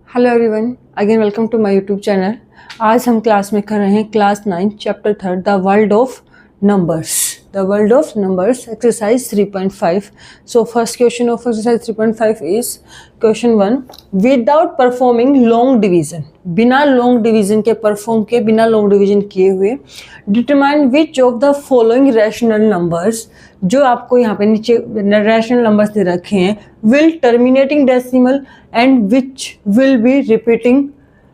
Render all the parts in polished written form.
Hello everyone, again welcome to my YouTube channel. आज हम class में कर रहे हैं class 9 chapter 3 the world of numbers exercise 3.5। So first question of exercise 3.5 is question 1। Without performing long division, बिना long division के perform किए, बिना लॉन्ग डिवीजन किए हुए, determine which of the following rational numbers, जो आपको यहाँ पे नीचे रैशनल नंबर्स दे रखे हैं, will terminating decimal and which will be repeating.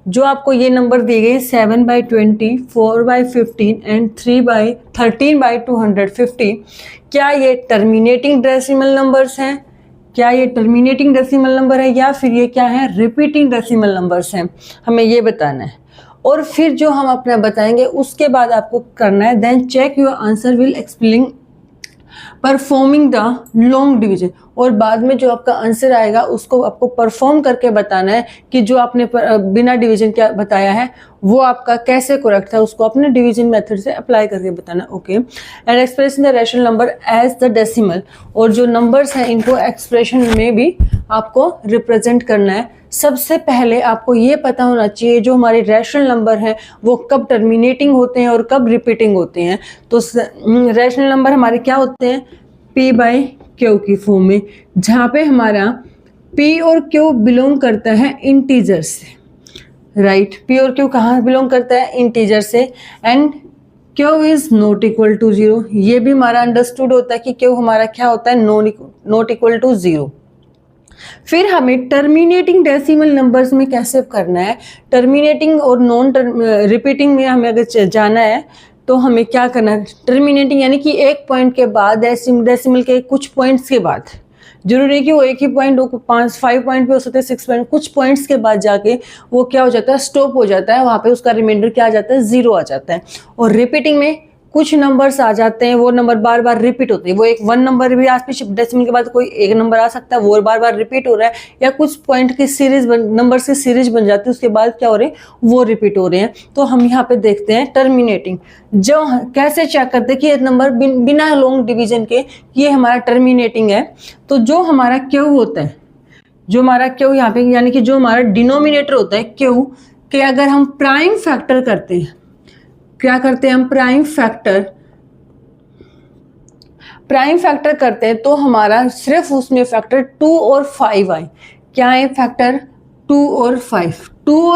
जो आपको ये नंबर दिए गए 7/20, 4/15 एंड 13/250, क्या ये टर्मिनेटिंग डेसिमल नंबर्स हैं, क्या ये टर्मिनेटिंग डेसिमल नंबर है या फिर ये क्या है, रिपीटिंग डेसिमल नंबर्स हैं, हमें ये बताना है। और फिर जो हम अपना बताएंगे उसके बाद आपको करना है then check your answer will explain performing the long division. और बाद में जो आपका आंसर आएगा उसको आपको परफॉर्म करके बताना है कि जो आपने बिना डिवीजन क्या बताया है वो आपका कैसे करेक्ट था, उसको अपने डिवीजन मेथड से अप्लाई करके बताना। Okay, and express the rational number as the decimal, और जो नंबर्स हैं इनको एक्सप्रेशन में भी आपको रिप्रेजेंट करना है। सबसे पहले आपको ये पता होना चाहिए जो हमारे रैशनल नंबर हैं वो कब टर्मिनेटिंग होते हैं और कब रिपीटिंग होते हैं। तो रैशनल नंबर हमारे क्या होते हैं, P/Q की फॉर्म में, जहाँ पे हमारा P और Q बिलोंग करता है इंटीजर से, राइट। P और Q कहाँ बिलोंग करता है, इंटीजर से। And Q is not equal to 0, ये भी हमारा अंडरस्टूड होता है कि Q हमारा क्या होता है, नॉट इक्वल टू 0। फिर हमें टर्मिनेटिंग डेसिमल नंबर्स में कैसे करना है, टर्मिनेटिंग और नॉन रिपीटिंग में हमें अगर जाना है तो हमें क्या करना है, टर्मिनेटिंग यानी कि एक पॉइंट के बाद डेसिमल के कुछ पॉइंट्स के बाद, जरूरी है कि वो एक ही पॉइंट हो, 5 पॉइंट भी हो सकते हैं, 6 पॉइंट, कुछ पॉइंट्स के बाद जाके वो क्या हो जाता है, स्टॉप हो जाता है, वहाँ पे उसका रिमाइंडर क्या आ जाता है, 0 आ जाता है। और रिपीटिंग में कुछ नंबर्स आ जाते हैं, वो नंबर बार बार रिपीट होते हैं, वो एक 1 नंबर भी आज पीछे डेसिमल के बाद कोई एक नंबर आ सकता है, वो बार बार रिपीट हो रहा है, या कुछ पॉइंट की सीरीज नंबर्स की सीरीज बन जाती है, उसके बाद क्या हो रहे हैं, वो रिपीट हो रहे हैं। तो हम यहाँ पे देखते हैं टर्मिनेटिंग, जो कैसे चेक करते हैं कि ये नंबर बिना लॉन्ग डिवीजन के ये हमारा टर्मिनेटिंग है। तो जो हमारा क्यू होता है, जो हमारा क्यू यहाँ पे यानी कि जो हमारा डिनोमिनेटर होता है क्यू के, अगर हम प्राइम फैक्टर करते हैं, क्या करते हैं हम, प्राइम फैक्टर करते हैं, तो हमारा सिर्फ उसमें फैक्टर 2 और 5 आए। क्या है फैक्टर, 2 और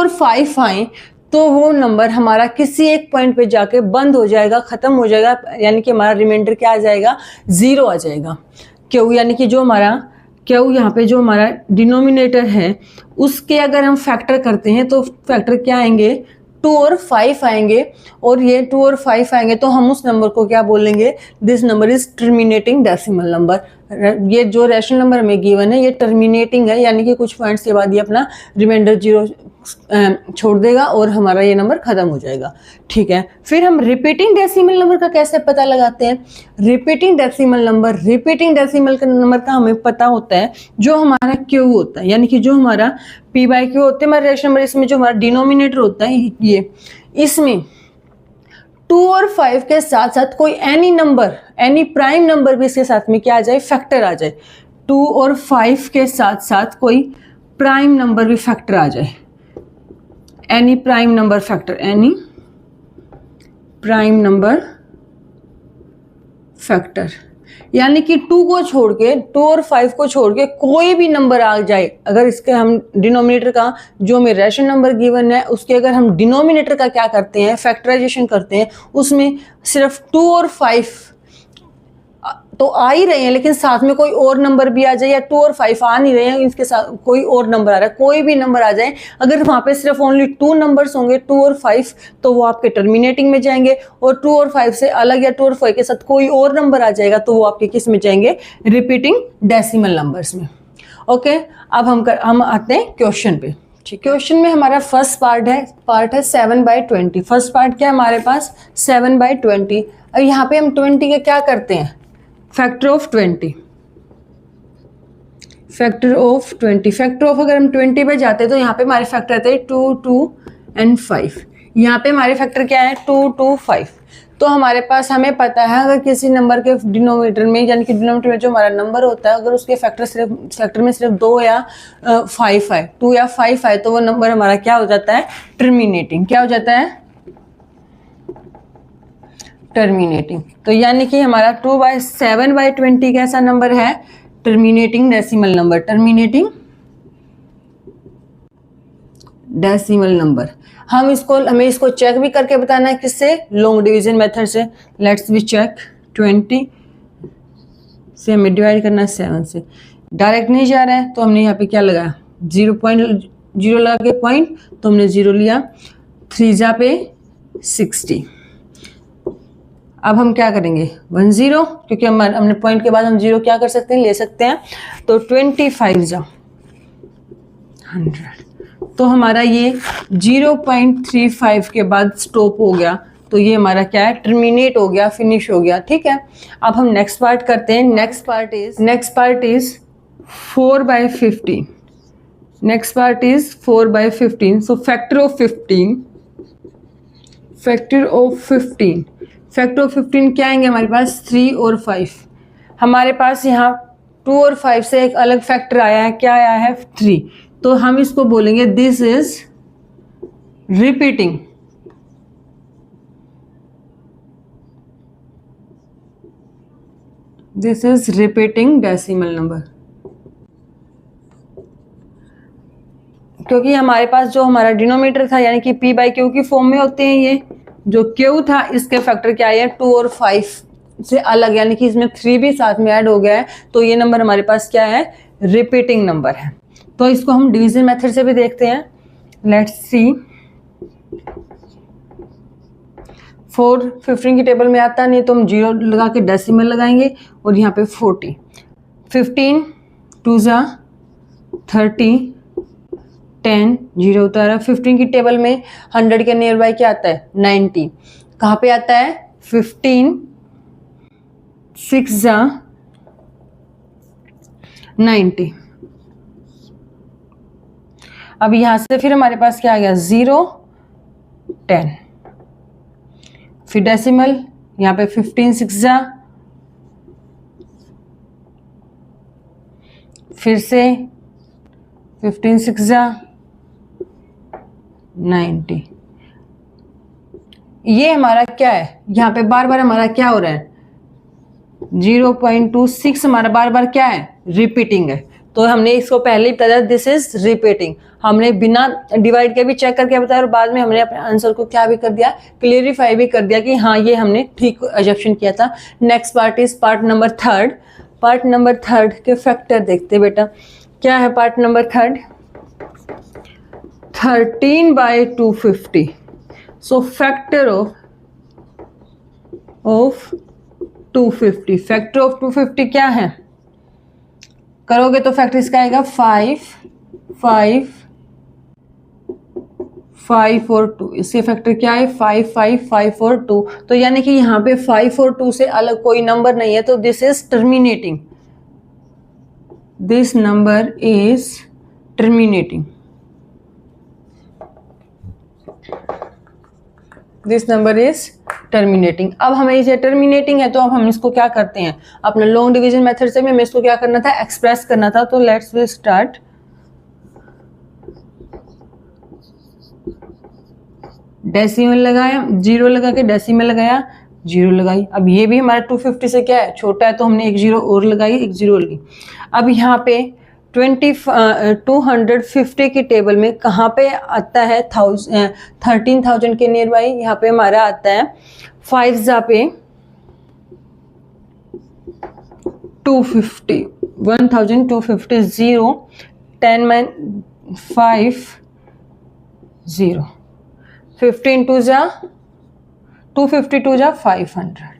5 आए, तो वो नंबर हमारा किसी एक पॉइंट पे जाके बंद हो जाएगा, खत्म हो जाएगा, यानी कि हमारा रिमाइंडर क्या आ जाएगा, 0 आ जाएगा। क्यों, यानी कि जो हमारा क्यों यहाँ पे जो हमारा डिनोमिनेटर है उसके अगर हम फैक्टर करते हैं तो फैक्टर क्या आएंगे, 2 और 5 आएंगे, और ये 2 और 5 आएंगे तो हम उस नंबर को क्या बोलेंगे, this number is terminating decimal number. ये जो रैशनल नंबर हमें गिवन है ये टर्मिनेटिंग है, यानी कि कुछ पॉइंट्स के बाद ये अपना रिमाइंडर 0 छोड़ देगा और हमारा ये नंबर खत्म हो जाएगा। ठीक है, फिर हम रिपीटिंग डेसिमल नंबर का कैसे पता लगाते हैं, रिपीटिंग डेसिमल नंबर का हमें पता होता है जो हमारा क्यू होता है, यानी कि जो हमारा P/Q होते हैं हमारे रैशनल नंबर, इसमें जो हमारा डिनोमिनेटर होता है ये, इसमें 2 और 5 के साथ साथ कोई एनी प्राइम नंबर भी इसके साथ में क्या आ जाए, फैक्टर आ जाए। 2 और 5 के साथ साथ कोई प्राइम नंबर भी फैक्टर आ जाए, एनी प्राइम नंबर फैक्टर, यानी कि 2 को छोड़ के, 2 और 5 को छोड़ के कोई भी नंबर आ जाए, अगर इसके हम डिनोमिनेटर का जो हमें रैशनल नंबर गिवन है उसके अगर हम डिनोमिनेटर का क्या करते हैं, फैक्टराइजेशन करते हैं, उसमें सिर्फ 2 और 5 तो आ ही रहे हैं, लेकिन साथ में कोई और नंबर भी आ जाए, या 2 और 5 आ नहीं रहे हैं, इसके साथ कोई और नंबर आ रहा है, कोई भी नंबर आ जाए, अगर वहां पे सिर्फ ओनली 2 नंबर्स होंगे, 2 और 5, तो वो आपके टर्मिनेटिंग में जाएंगे, और 2 और 5 से अलग या 2 और 5 के साथ कोई और नंबर आ जाएगा तो वो आपके किस में जाएंगे, रिपीटिंग डेसिमल नंबर्स में। ओके, अब हम आते हैं क्वेश्चन पे। ठीक, क्वेश्चन में हमारा फर्स्ट पार्ट है 7/20। फर्स्ट पार्ट क्या है हमारे पास, 7/20। और यहाँ पे हम 20 के क्या करते हैं, फैक्टर ऑफ 20, फैक्टर ऑफ अगर हम 20 पे जाते हैं तो यहाँ पे हमारे फैक्टर आते हैं 2, 2 एंड 5। यहाँ पे हमारे फैक्टर क्या है 2 2 5। तो हमारे पास हमें पता है अगर किसी नंबर के डिनोमिनेटर में यानी कि डिनोमिनेटर में जो हमारा नंबर होता है अगर उसके फैक्टर में सिर्फ 2 या 5 है, 2 या 5 है, तो वो नंबर हमारा क्या हो जाता है, टर्मिनेटिंग। क्या हो जाता है, टर्मिनेटिंग। तो यानी कि हमारा 2/7/20 कैसा नंबर है, terminating decimal number, terminating decimal number. हमें इसको चेक भी करके बताना है, किससे, लॉन्ग डिवीजन मेथड से। लेट्स बी चेक, 20 से हमें डिवाइड करना है 7 से, डायरेक्ट नहीं जा रहा है तो हमने यहाँ पे क्या लगाया, 0 लगा के पॉइंट, तो हमने 0 लिया, 3 जा पे 60। अब हम क्या करेंगे, 10, क्योंकि हमने पॉइंट के बाद हम 0 क्या कर सकते हैं, ले सकते हैं। तो 25 जा 100, तो हमारा ये 0.35 के बाद स्टॉप हो गया, तो ये हमारा क्या है, टर्मिनेट हो गया, फिनिश हो गया। ठीक है, अब हम नेक्स्ट पार्ट करते हैं। Next part is 4/15। Next part is 4/15। So factor of 15 क्या आएंगे हमारे पास, 3 और 5। हमारे पास यहाँ 2 और 5 से एक अलग फैक्टर आया है, क्या आया है, 3। तो हम इसको बोलेंगे this is repeating. This is repeating decimal number, क्योंकि हमारे पास जो हमारा डिनोमिनेटर था यानी कि p/q की फॉर्म में होते हैं, ये जो q था इसके फैक्टर क्या है, 2 और 5 से अलग, यानी कि इसमें 3 भी साथ में ऐड हो गया है, तो ये नंबर हमारे पास क्या है, रिपीटिंग नंबर है। तो इसको हम डिवीजन मेथड से भी देखते हैं। लेट्स सी, 4 15 की टेबल में आता नहीं तो हम 0 लगा के डेसिमल लगाएंगे और यहाँ पे 40, 15 2 जा 30, 10 0 उतारा। 15 की टेबल में 100 के नियर बाय क्या आता है, 90। कहाँ पे आता है, 15 6 जा 90। अब यहां से फिर हमारे पास क्या आ गया, 0 10, फिर डेसिमल यहाँ पे 15 6 जा, फिर से 15 6 जा 90। ये हमारा क्या है, यहाँ पे बार बार हमारा क्या हो रहा है, 0.26 हमारा बार बार क्या है, रिपीटिंग है। तो हमने इसको पहले ही बताया दिस इज रिपीटिंग। हमने बिना डिवाइड के भी चेक करके बताया और बाद में हमने अपने आंसर को क्या भी कर दिया, क्लियरिफाई भी कर दिया कि हाँ ये हमने ठीक एजम्पशन किया था। Next part is part number 3। Part number 3 के फैक्टर देखते बेटा, क्या है part number 3, 13/250। So factor of 250, factor of 250 क्या है, करोगे तो फैक्टर इसका आएगा 5 5 5 और 2। इसके फैक्टर क्या है, 5 5 5 और 2। तो यानी कि यहाँ पे 5 और 2 से अलग कोई नंबर नहीं है, तो this is terminating, this number is terminating, this number is terminating. अब हमें इसे टर्मिनेटिंग है तो अब हम इसको क्या करते हैं, अपना लॉन्ग डिवीजन मेथड से हमें इसको क्या करना था, एक्सप्रेस करना था। तो लेट्स वी स्टार्ट, डेसिमल लगाया, 0 लगा के डेसिमल लगाया, 0 लगाई। अब ये भी हमारा 250 से क्या है, छोटा है, तो हमने एक 0 और लगाई, एक 0 लगी। अब यहाँ पे 250 की टेबल में कहाँ पे आता है, 13,000 के नियर बाई यहाँ पे हमारा आता है 5 जा पे 250, 1250, 0 10 5 0, 15 2 जा 252 जा 500।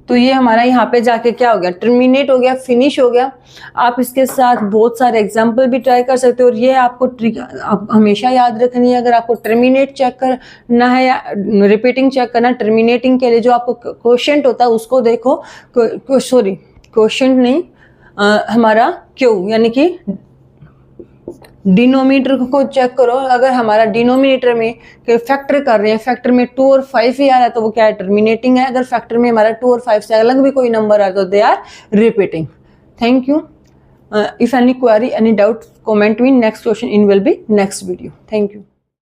तो ये हमारा यहाँ पे जाके क्या हो गया, टर्मिनेट हो गया, फिनिश हो गया। आप इसके साथ बहुत सारे एग्जाम्पल भी ट्राई कर सकते हो और ये आपको ट्रिक आप हमेशा याद रखनी है। अगर आपको टर्मिनेट चेक करना है या रिपीटिंग चेक करना, टर्मिनेटिंग के लिए जो आपको क्वोशेंट होता है उसको देखो, सॉरी क्वोशेंट नहीं, हमारा क्यू यानी कि डिनोमिनेटर को चेक करो, अगर हमारा डिनोमिनेटर में फैक्टर कर रहे हैं, फैक्टर में 2 और 5 ही आ रहा है तो वो क्या है, टर्मिनेटिंग है। अगर फैक्टर में हमारा 2 और 5 से अलग भी कोई नंबर आ रहा है तो they are repeating. Thank you. If any query, any doubt, comment me. Next question in will be next video. Thank you.